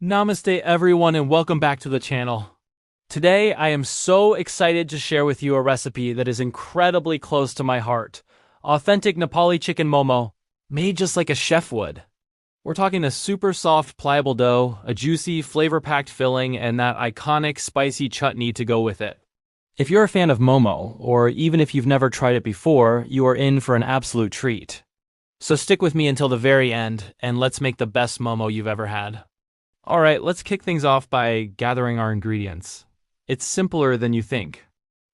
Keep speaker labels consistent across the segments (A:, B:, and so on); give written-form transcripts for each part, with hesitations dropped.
A: Namaste everyone and welcome back to the channel. Today I am so excited to share with you a recipe that is incredibly close to my heart. Authentic Nepali chicken MOMo, made just like a chef would. We're talking a super soft pliable dough, a juicy flavor-packed filling, and that iconic spicy chutney to go with it. If you're a fan of MOMo, or even if you've never tried it before, you are in for an absolute treat. So stick with me until the very end, and let's make the best MOMo you've ever had. Alright, let's kick things off by gathering our ingredients. It's simpler than you think.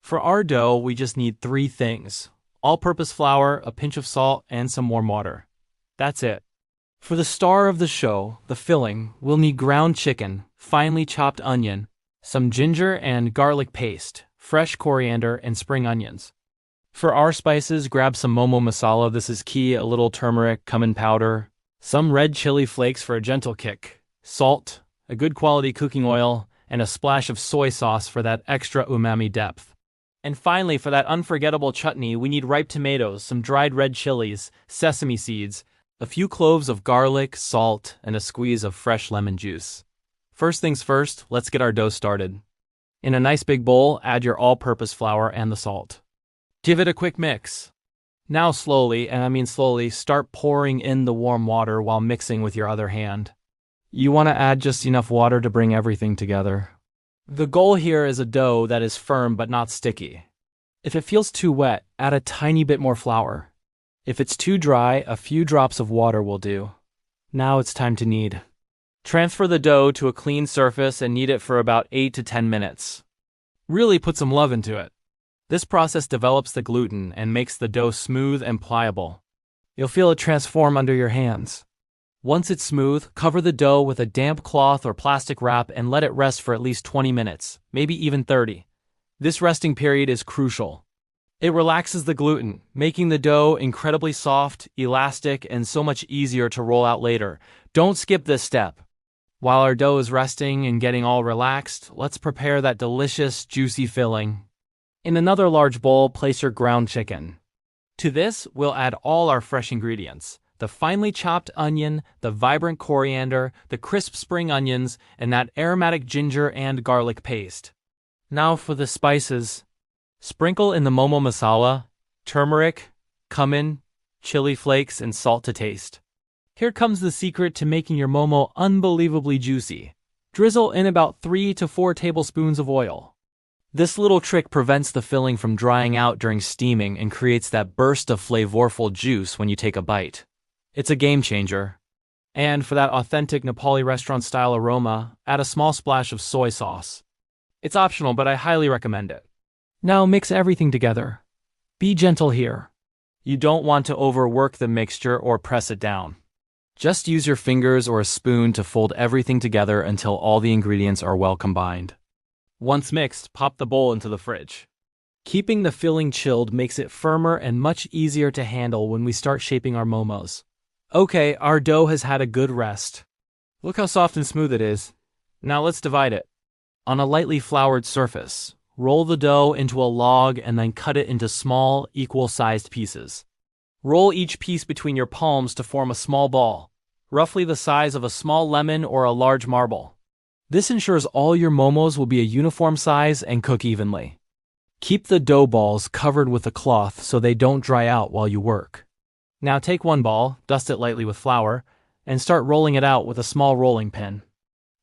A: For our dough, we just need three things: all-purpose flour, a pinch of salt, and some warm water. That's it. For the star of the show, the filling, we'll need ground chicken, finely chopped onion, some ginger and garlic paste, fresh coriander, and spring onions. For our spices, grab some MOMo masala, this is key, a little turmeric, cumin powder, some red chili flakes for a gentle kick, salt, a good quality cooking oil, and a splash of soy sauce for that extra umami depth. And finally, for that unforgettable chutney, we need ripe tomatoes, some dried red chilies, sesame seeds, a few cloves of garlic, salt, and a squeeze of fresh lemon juice. First things first, let's get our dough started. In a nice big bowl, add your all-purpose flour and the salt. Give it a quick mix. Now slowly, and I mean slowly, start pouring in the warm water while mixing with your other hand. You want to add just enough water to bring everything together. The goal here is a dough that is firm but not sticky. If it feels too wet, add a tiny bit more flour. If it's too dry, a few drops of water will do. Now it's time to knead. Transfer the dough to a clean surface and knead it for about 8 to 10 minutes. Really put some love into it. This process develops the gluten and makes the dough smooth and pliable. You'll feel it transform under your hands. Once it's smooth, cover the dough with a damp cloth or plastic wrap and let it rest for at least 20 minutes, maybe even 30. This resting period is crucial. It relaxes the gluten, making the dough incredibly soft, elastic, and so much easier to roll out later. Don't skip this step. While our dough is resting and getting all relaxed, let's prepare that delicious, juicy filling. In another large bowl, place your ground chicken. To this, we'll add all our fresh ingredients: the finely chopped onion, the vibrant coriander, the crisp spring onions, and that aromatic ginger and garlic paste. Now for the spices. Sprinkle in the MOMo masala, turmeric, cumin, chili flakes, and salt to taste. Here comes the secret to making your MOMo unbelievably juicy. Drizzle in about 3 to 4 tablespoons of oil. This little trick prevents the filling from drying out during steaming and creates that burst of flavorful juice when you take a bite. It's a game changer. And for that authentic Nepali restaurant-style aroma, add a small splash of soy sauce. It's optional, but I highly recommend it. Now mix everything together. Be gentle here. You don't want to overwork the mixture or press it down. Just use your fingers or a spoon to fold everything together until all the ingredients are well combined. Once mixed, pop the bowl into the fridge. Keeping the filling chilled makes it firmer and much easier to handle when we start shaping our momos. Okay, our dough has had a good rest. Look how soft and smooth it is. Now let's divide it. On a lightly floured surface, roll the dough into a log and then cut it into small, equal-sized pieces. Roll each piece between your palms to form a small ball, roughly the size of a small lemon or a large marble. This ensures all your momos will be a uniform size and cook evenly. Keep the dough balls covered with a cloth so they don't dry out while you work. Now take one ball, dust it lightly with flour, and start rolling it out with a small rolling pin.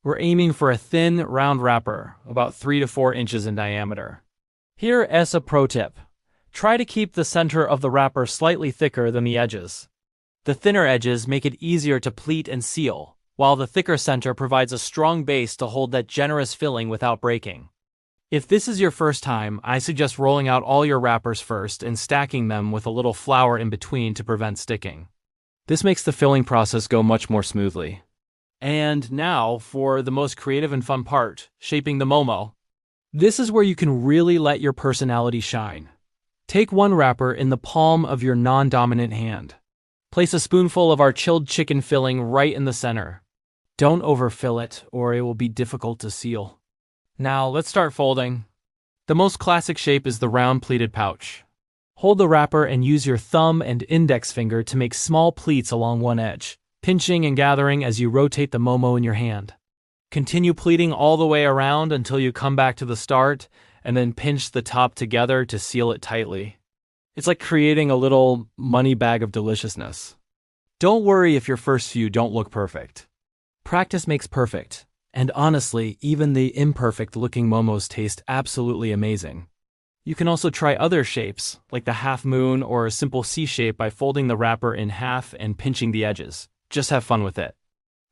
A: We're aiming for a thin, round wrapper, about 3 to 4 inches in diameter. Here is a pro tip. Try to keep the center of the wrapper slightly thicker than the edges. The thinner edges make it easier to pleat and seal, while the thicker center provides a strong base to hold that generous filling without breaking. If this is your first time, I suggest rolling out all your wrappers first and stacking them with a little flour in between to prevent sticking. This makes the filling process go much more smoothly. And now for the most creative and fun part, shaping the MOMo. This is where you can really let your personality shine. Take one wrapper in the palm of your non-dominant hand. Place a spoonful of our chilled chicken filling right in the center. Don't overfill it, or it will be difficult to seal. Now let's start folding. The most classic shape is the round pleated pouch. Hold the wrapper and use your thumb and index finger to make small pleats along one edge, pinching and gathering as you rotate the MOMo in your hand. Continue pleating all the way around until you come back to the start, and then pinch the top together to seal it tightly. It's like creating a little money bag of deliciousness. Don't worry if your first few don't look perfect. Practice makes perfect, and honestly, even the imperfect-looking momos taste absolutely amazing. You can also try other shapes, like the half moon or a simple C shape by folding the wrapper in half and pinching the edges. Just have fun with it.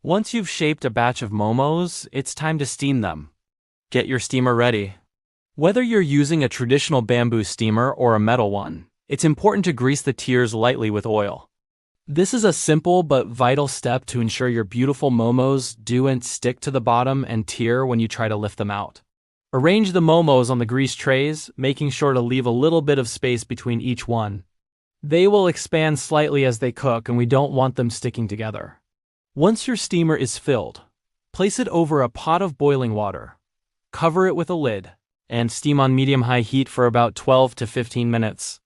A: Once you've shaped a batch of momos, it's time to steam them. Get your steamer ready. Whether you're using a traditional bamboo steamer or a metal one, it's important to grease the tiers lightly with oil. This is a simple but vital step to ensure your beautiful momos don't stick to the bottom and tier when you try to lift them out. Arrange the momos on the greased trays, making sure to leave a little bit of space between each one. They will expand slightly as they cook, and we don't want them sticking together. Once your steamer is filled, place it over a pot of boiling water. Cover it with a lid, and steam on medium-high heat for about 12 to 15 minutes.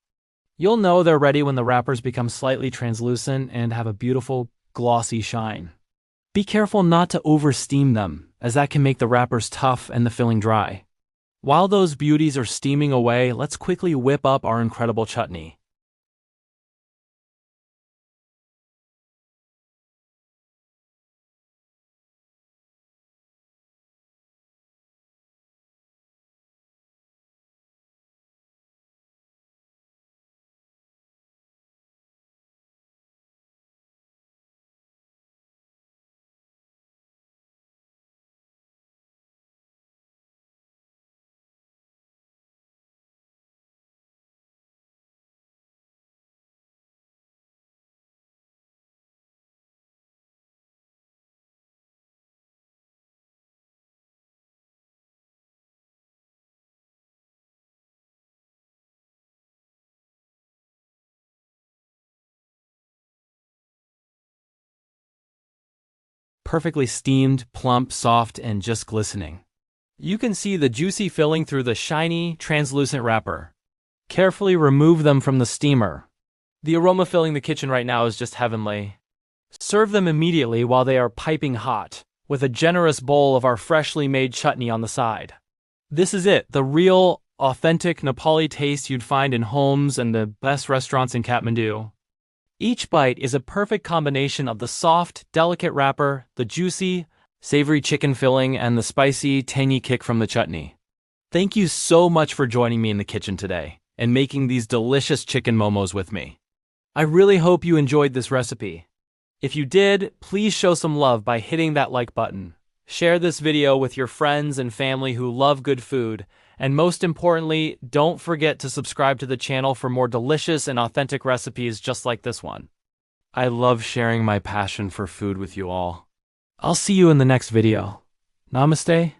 A: You'll know they're ready when the wrappers become slightly translucent and have a beautiful, glossy shine. Be careful not to over-steam them, as that can make the wrappers tough and the filling dry. While those beauties are steaming away, let's quickly whip up our incredible chutney. Perfectly steamed, plump, soft, and just glistening. You can see the juicy filling through the shiny, translucent wrapper. Carefully remove them from the steamer. The aroma filling the kitchen right now is just heavenly. Serve them immediately while they are piping hot, with a generous bowl of our freshly made chutney on the side. This is it, the real, authentic Nepali taste you'd find in homes and the best restaurants in Kathmandu. Each bite is a perfect combination of the soft, delicate wrapper, the juicy, savory chicken filling, and the spicy, tangy kick from the chutney. Thank you so much for joining me in the kitchen today and making these delicious chicken momos with me. I really hope you enjoyed this recipe. If you did, please show some love by hitting that like button. Share this video with your friends and family who love good food, and most importantly, don't forget to subscribe to the channel for more delicious and authentic recipes just like this one. I love sharing my passion for food with you all. I'll see you in the next video. Namaste.